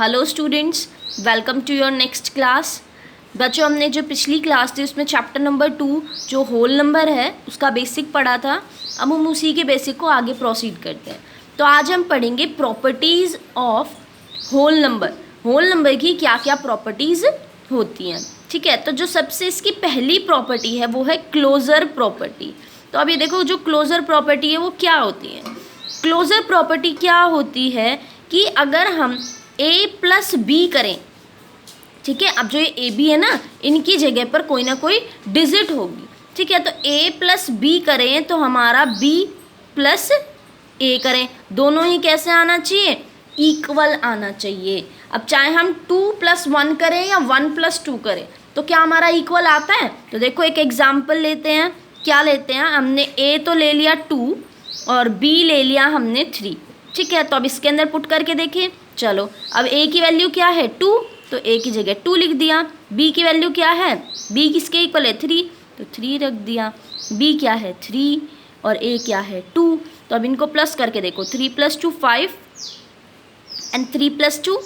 Hello students, welcome to your next class. बच्चों, हमने जो पिछली क्लास थी उसमें चैप्टर नंबर 2 जो होल नंबर है उसका बेसिक पढ़ा था। अब हम उसी के बेसिक को आगे प्रोसीड करते हैं। तो आज हम पढ़ेंगे properties of whole number. Whole number की क्या क्या प्रॉपर्टीज़ होती हैं, ठीक है। तो जो सबसे इसकी पहली प्रॉपर्टी है वो है क्लोजर प्रॉपर्टी। तो अब ये देखो, जो क्लोजर प्रॉपर्टी है वो क्या होती है। क्लोजर प्रॉपर्टी क्या होती है कि अगर हम a प्लस बी करें, ठीक है। अब जो ये ए बी है ना, इनकी जगह पर कोई ना कोई डिजिट होगी, ठीक है। तो a प्लस बी करें तो हमारा b प्लस ए करें, दोनों ही कैसे आना चाहिए, इक्वल आना चाहिए। अब चाहे हम 2 प्लस 1 करें या 1 प्लस 2 करें तो क्या हमारा इक्वल आता है। तो देखो एक एग्जाम्पल लेते हैं। क्या लेते हैं, हमने a तो ले लिया 2 और b ले लिया हमने 3, ठीक है। तो अब इसके अंदर पुट करके देखें। चलो, अब a की वैल्यू क्या है 2, तो a की जगह 2 लिख दिया। b की वैल्यू क्या है, b किसके इक्वल है 3, तो 3 रख दिया। b क्या है 3 और a क्या है 2। तो अब इनको प्लस करके देखो, 3 प्लस 2 5 एंड 3 प्लस 2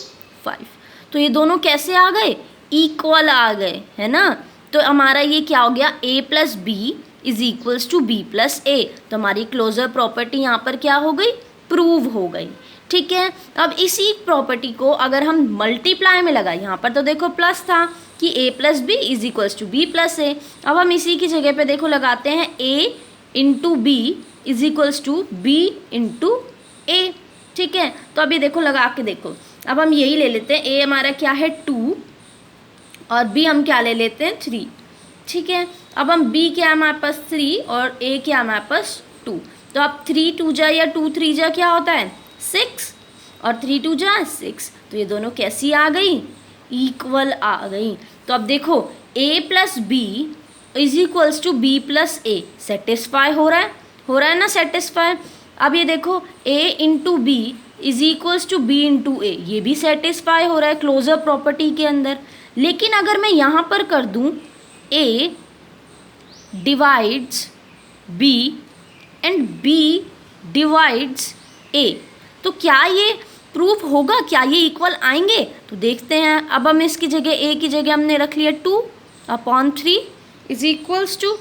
5। तो ये दोनों कैसे आ गए, इक्वल आ गए, है ना। तो हमारा ये क्या हो गया, a plus B is equals to B plus A. तो हमारी क्लोजर प्रॉपर्टी यहाँ पर क्या हो गई, प्रूव हो गई, ठीक है। अब इसी प्रॉपर्टी को अगर हम मल्टीप्लाई में लगाए, यहाँ पर तो देखो प्लस था कि a plus B is equals to B plus A. अब हम इसी की जगह पे देखो लगाते हैं a into B is equals to B into A, ठीक है। तो अभी देखो लगा के देखो, अब हम यही ले लेते हैं, a हमारा क्या है 2 और b हम क्या ले लेते हैं 3, ठीक है। अब हम b क्या है हमारे पास 3 और a क्या है हमारे पास 2। तो अब 3 2 जा या 2 3 जा क्या होता है 6 और 3 2 जा 6। तो ये दोनों कैसी आ गई, इक्वल आ गई। तो अब देखो a plus B is equals to B plus A, satisfy हो रहा है ना सेटिस्फाई। अब ये देखो a into B is equals to B into A, ये भी सेटिस्फाई हो रहा है क्लोजर प्रॉपर्टी के अंदर। लेकिन अगर मैं यहाँ पर कर दूँ a divides b and b divides a, तो क्या ये प्रूफ होगा, क्या ये इक्वल आएंगे। तो देखते हैं। अब हम इसकी जगह a की जगह हमने रख लिया 2/3 इज इक्वल्स टू,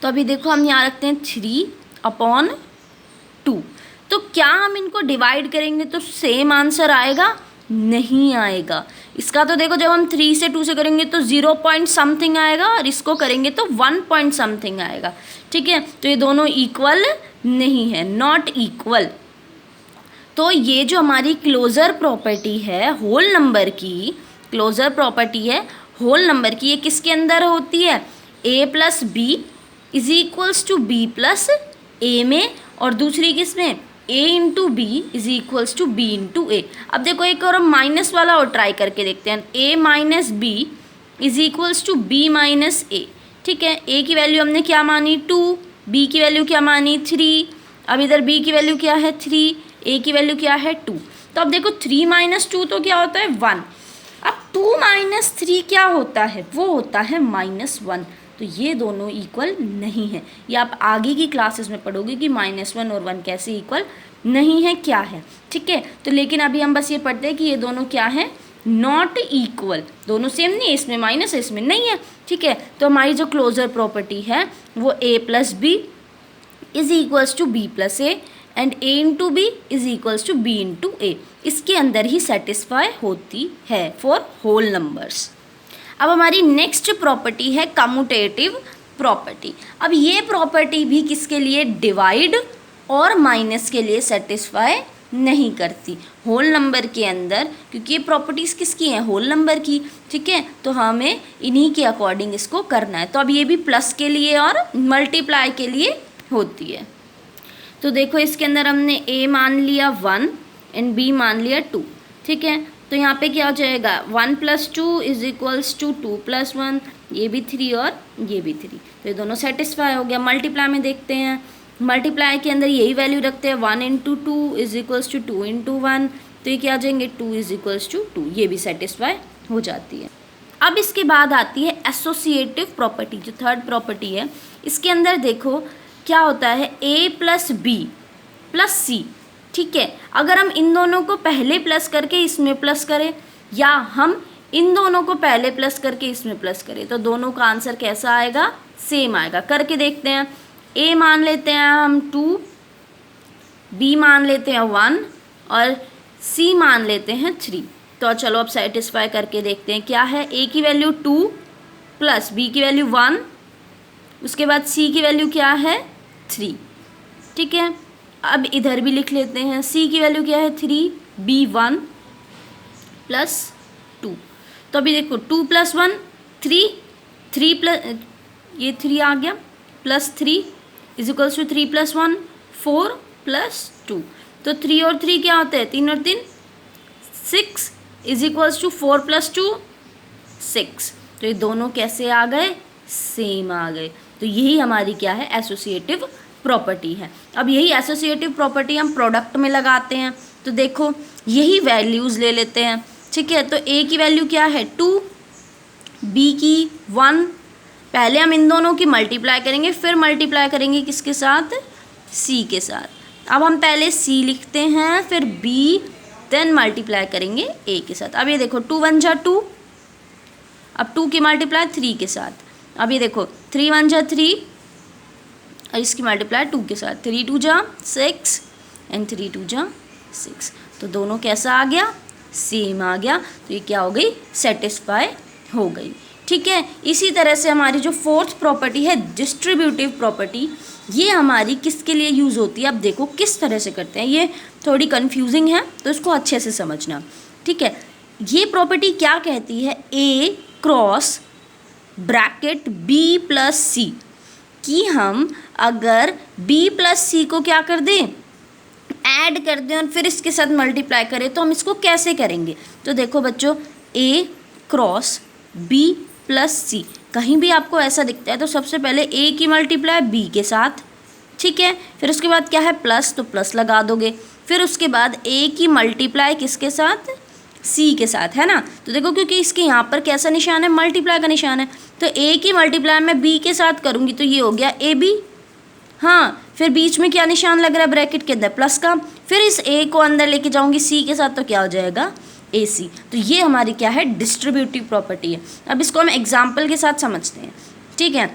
तो अभी देखो हम यहाँ रखते हैं 3/2। तो क्या हम इनको डिवाइड करेंगे तो सेम आंसर आएगा, नहीं आएगा। इसका तो देखो जब हम 3 से 2 से करेंगे तो 0 पॉइंट समथिंग आएगा और इसको करेंगे तो 1 पॉइंट समथिंग आएगा, ठीक है। तो ये दोनों इक्वल नहीं है, नॉट इक्वल। तो ये जो हमारी क्लोजर प्रॉपर्टी है होल नंबर की, क्लोजर प्रॉपर्टी है होल नंबर की, ये किसके अंदर होती है, a plus B is equals to B plus A में, और दूसरी किस में, a into B is equals to B into A. अब देखो एक और हम माइनस वाला और ट्राई करके देखते हैं, a minus B is equals to B minus A, ठीक है। a की वैल्यू हमने क्या मानी 2, b की वैल्यू क्या मानी 3, अब इधर b की वैल्यू क्या है 3, a की वैल्यू क्या है 2। तो अब देखो 3 माइनस 2 तो क्या होता है 1। अब 2 माइनस 3 क्या होता है, वो होता है -1। तो ये दोनों इक्वल नहीं है। ये आप आगे की क्लासेस में पढ़ोगे कि -1 और 1 कैसे इक्वल नहीं है, क्या है, ठीक है। तो लेकिन अभी हम बस ये पढ़ते हैं कि ये दोनों क्या है, नॉट इक्वल, दोनों सेम नहीं है, इसमें माइनस है इसमें नहीं है, ठीक है। तो हमारी जो क्लोजर प्रॉपर्टी है वो a plus B is equals to B plus A and a into B is equals to B into A, इसके अंदर ही सेटिस्फाई होती है फॉर होल नंबर्स। अब हमारी नेक्स्ट प्रॉपर्टी है कम्यूटेटिव प्रॉपर्टी। अब ये प्रॉपर्टी भी किसके लिए, डिवाइड और माइनस के लिए सेटिस्फाई नहीं करती होल नंबर के अंदर, क्योंकि ये प्रॉपर्टीज़ किसकी हैं, होल नंबर की, ठीक है। तो हमें इन्हीं के अकॉर्डिंग इसको करना है। तो अब ये भी प्लस के लिए और मल्टीप्लाई के लिए होती है। तो देखो इसके अंदर हमने a मान लिया 1 एंड b मान लिया 2, ठीक है। तो यहाँ पे क्या हो जाएगा 1 plus 2 is equals to 2 plus 1, ये भी 3 और ये भी 3। तो ये दोनों सेटिस्फाई हो गया। मल्टीप्लाई में देखते हैं, मल्टीप्लाई के अंदर यही वैल्यू रखते हैं 1 into 2 is equals to 2 into 1, तो ये क्या आ जाएंगे 2 इज इक्वल्स टू 2, ये भी सेटिस्फाई हो जाती है। अब इसके बाद आती है एसोसिएटिव प्रॉपर्टी, जो थर्ड प्रॉपर्टी है। इसके अंदर देखो क्या होता है, a प्लस बी प्लस सी, ठीक है, अगर हम इन दोनों को पहले प्लस करके इसमें प्लस करें या हम इन दोनों को पहले प्लस करके इसमें प्लस करें तो दोनों का आंसर कैसा आएगा, सेम आएगा। करके देखते हैं। ए मान लेते हैं हम 2, बी मान लेते हैं 1 और सी मान लेते हैं 3। तो चलो अब सेटिस्फाई करके देखते हैं क्या है। ए की वैल्यू 2 प्लस बी की वैल्यू 1, उसके बाद सी की वैल्यू क्या है 3। ठीक है, अब इधर भी लिख लेते हैं। सी की वैल्यू क्या है 3, बी 1 प्लस 2। तो अभी देखो 2 + 1 3, 3 प्लस ये 3 आ गया प्लस 3 = 3 + 1 4 + 2। तो 3 और 3 क्या होते हैं, 3 और 3 6 = 4 + 2 6। तो ये दोनों कैसे आ गए, सेम आ गए। तो यही हमारी क्या है, एसोसिएटिव प्रॉपर्टी है। अब यही एसोसिएटिव प्रॉपर्टी हम प्रोडक्ट में लगाते हैं। तो देखो यही वैल्यूज़ ले लेते हैं। ठीक है, तो ए की वैल्यू क्या है 2, बी की 1। पहले हम इन दोनों की मल्टीप्लाई करेंगे, फिर मल्टीप्लाई करेंगे किसके साथ, सी के साथ। अब हम पहले सी लिखते हैं, फिर बी, देन मल्टीप्लाई करेंगे ए के साथ। अब ये देखो 2 × 1 = 2, अब 2 की मल्टीप्लाई 3 के साथ। अब ये देखो 3 × 1 = 3 और इसकी मल्टीप्लाई 2 के साथ। 3 × 2 = 6 एंड 3 × 2 = 6। तो दोनों कैसा आ गया, सेम आ गया। तो ये क्या हो गई, सेटिस्फाई हो गई। ठीक है, इसी तरह से हमारी जो फोर्थ प्रॉपर्टी है डिस्ट्रीब्यूटिव प्रॉपर्टी, ये हमारी किसके लिए यूज़ होती है। अब देखो किस तरह से करते हैं, ये थोड़ी कंफ्यूजिंग है तो इसको अच्छे से समझना। ठीक है, ये प्रॉपर्टी क्या कहती है, A cross bracket B + C कि हम अगर B + C को क्या कर दें, ऐड कर दें और फिर इसके साथ मल्टीप्लाई करें, तो हम इसको कैसे करेंगे। तो देखो बच्चों, A क्रॉस B + C कहीं भी आपको ऐसा दिखता है तो सबसे पहले A की मल्टीप्लाई B के साथ, ठीक है, फिर उसके बाद क्या है प्लस, तो प्लस लगा दोगे। फिर उसके बाद A की मल्टीप्लाई किसके साथ, C के साथ, है ना। तो देखो क्योंकि इसके यहाँ पर कैसा निशान है, मल्टीप्लाई का निशान है, तो A की मल्टीप्लाई मैं B के साथ करूँगी तो ये हो गया AB। हाँ, फिर बीच में क्या निशान लग रहा है ब्रैकेट के अंदर, प्लस का। फिर इस A को अंदर लेके जाऊँगी C के साथ तो क्या हो जाएगा, AC। तो ये हमारी क्या है, डिस्ट्रीब्यूटिव प्रॉपर्टी है। अब इसको हम एग्जाम्पल के साथ समझते हैं। ठीक है,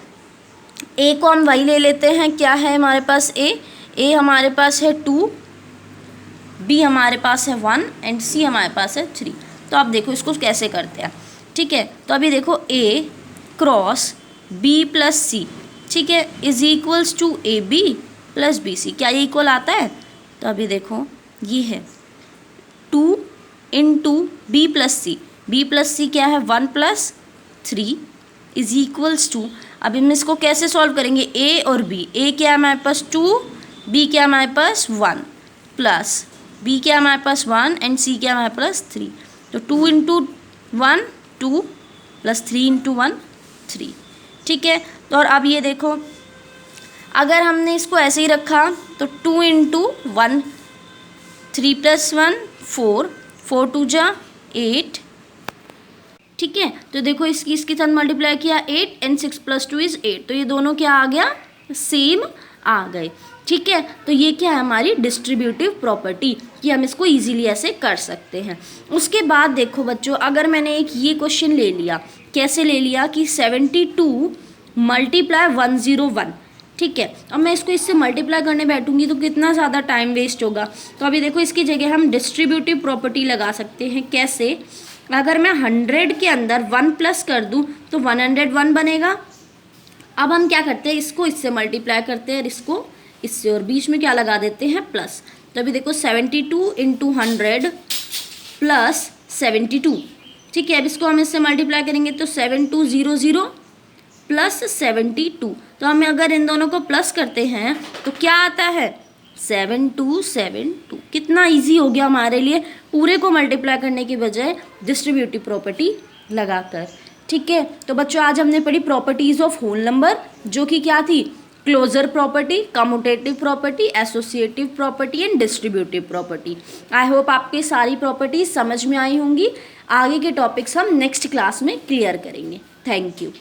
A को हम वही ले लेते हैं, क्या है हमारे पास A हमारे पास है 2, B हमारे पास है 1 एंड C हमारे पास है 3। तो आप देखो इसको कैसे करते हैं। ठीक है, तो अभी देखो A क्रॉस B + C, ठीक है, = AB + BC। क्या ये इक्वल आता है, तो अभी देखो ये है 2 × B + C। B + C क्या है 1 + 3 = अब हम इसको कैसे सॉल्व करेंगे, A और B। A क्या है हमारे पास 2, B क्या है हमारे पास 1 प्लस B क्या है हमारे पास 1 एंड C क्या है हमारे पास 3। तो 2 × 1 2 प्लस 3 × 1 3। ठीक है, तो और अब ये देखो अगर हमने इसको ऐसे ही रखा तो 2 × 1 3 + 1 4 4 × 2 = 8। ठीक है, तो देखो इसके साथ मल्टीप्लाई किया 8 एंड 6 + 2 = 8। तो ये दोनों क्या आ गया, सेम आ गए। ठीक है, तो ये क्या है हमारी डिस्ट्रीब्यूटिव प्रॉपर्टी, कि हम इसको इजीली ऐसे कर सकते हैं। उसके बाद देखो बच्चों, अगर मैंने एक ये क्वेश्चन ले लिया, कैसे ले लिया कि 72 × 101। ठीक है, अब मैं इसको इससे मल्टीप्लाई करने बैठूंगी तो कितना ज़्यादा टाइम वेस्ट होगा। तो अभी देखो इसकी जगह हम डिस्ट्रीब्यूटिव प्रॉपर्टी लगा सकते हैं। कैसे, अगर मैं 100 के अंदर 1 प्लस कर दूं तो 101 बनेगा। अब हम क्या करते हैं, इसको इससे मल्टीप्लाई करते हैं, इसको इससे, और बीच में क्या लगा देते हैं प्लस। तो अभी देखो 72 × 100 प्लस 72। ठीक है, अब इसको हम इससे मल्टीप्लाई करेंगे तो 7200 प्लस 72। तो हमें अगर इन दोनों को प्लस करते हैं तो क्या आता है 7272। कितना इजी हो गया हमारे लिए पूरे को मल्टीप्लाई करने की बजाय डिस्ट्रीब्यूटिव प्रॉपर्टी लगाकर। ठीक है, तो बच्चों आज हमने पढ़ी प्रॉपर्टीज़ ऑफ होल नंबर, जो कि क्या थी, closure property, commutative property, associative property and distributive property. I hope आपके सारी प्रॉपर्टीज समझ में आई होंगी। आगे के टॉपिक्स हम नेक्स्ट क्लास में क्लियर करेंगे। Thank you.